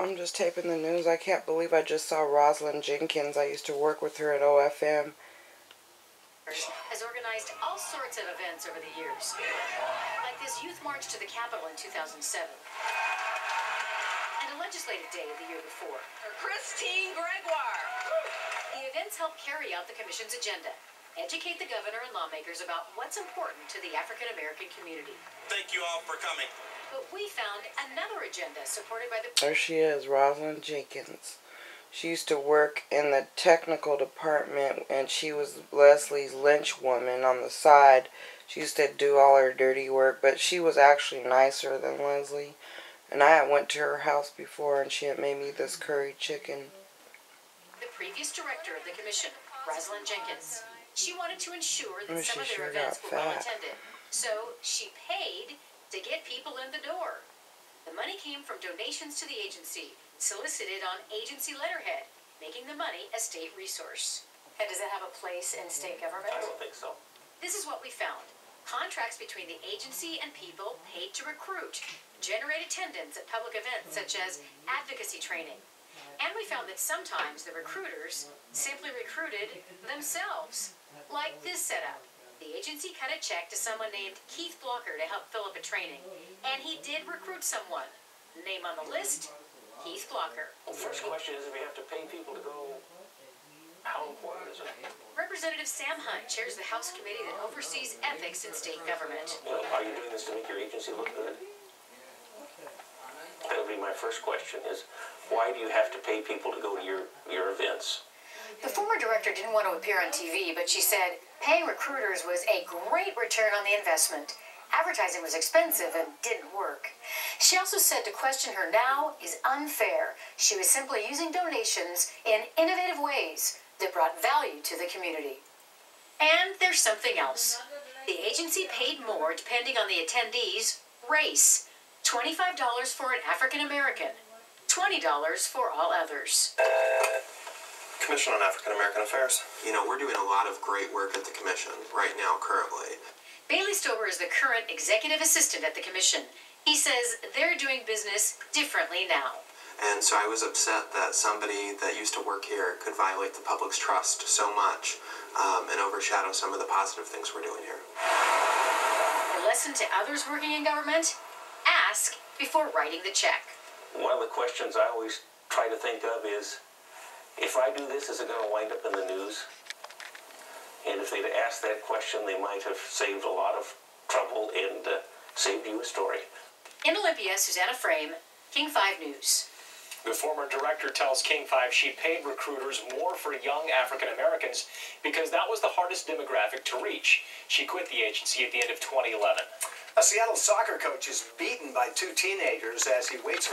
I'm just taping the news. I can't believe I just saw Rosalund Jenkins. I used to work with her at OFM. Has organized all sorts of events over the years, like this youth march to the Capitol in 2007, and a legislative day the year before. Christine Gregoire. The events help carry out the commission's agenda, educate the governor and lawmakers about what's important to the African American community. Thank you all for coming. But we found another agenda supported by the... There she is, Rosalund Jenkins. She used to work in the technical department, and she was Leslie's lynch woman on the side. She used to do all her dirty work, but she was actually nicer than Leslie. And I went to her house before, and she had made me this curry chicken. The previous director of the commission, Rosalund Jenkins. She wanted to ensure that some of their sure events got were well fat. attended. So she paid to get people in the door. The money came from donations to the agency, solicited on agency letterhead, making the money a state resource. And does that have a place in state government? I don't think so. This is what we found. Contracts between the agency and people paid to recruit, generate attendance at public events such as advocacy training. And we found that sometimes the recruiters simply recruited themselves, like this setup. The agency cut a check to someone named Keith Blocker to help fill up a training, and he did recruit someone. Name on the list, Keith Blocker. Well, first question is, if we have to pay people to go, how important is it? Representative Sam Hunt chairs the House committee that oversees ethics in state government. You know, are you doing this to make your agency look good? That would be my first question, is why do you have to pay people to go to your events? The former director didn't want to appear on TV, but she said paying recruiters was a great return on the investment. Advertising was expensive and didn't work. She also said to question her now is unfair. She was simply using donations in innovative ways that brought value to the community. And there's something else. The agency paid more depending on the attendees' race. $25 for an African American, $20 for all others. Commission on African American Affairs. You know, we're doing a lot of great work at the Commission right now, currently. Bailey Stover is the current executive assistant at the Commission. He says they're doing business differently now. And so I was upset that somebody that used to work here could violate the public's trust so much and overshadow some of the positive things we're doing here. The lesson to others working in government? Ask before writing the check. One of the questions I always try to think of is, if I do this, is it going to wind up in the news? And if they'd asked that question, they might have saved a lot of trouble and saved you a story. In Olympia, Susanna Frame, King 5 News. The former director tells King 5 she paid recruiters more for young African Americans because that was the hardest demographic to reach. She quit the agency at the end of 2011. A Seattle soccer coach is beaten by two teenagers as he waits for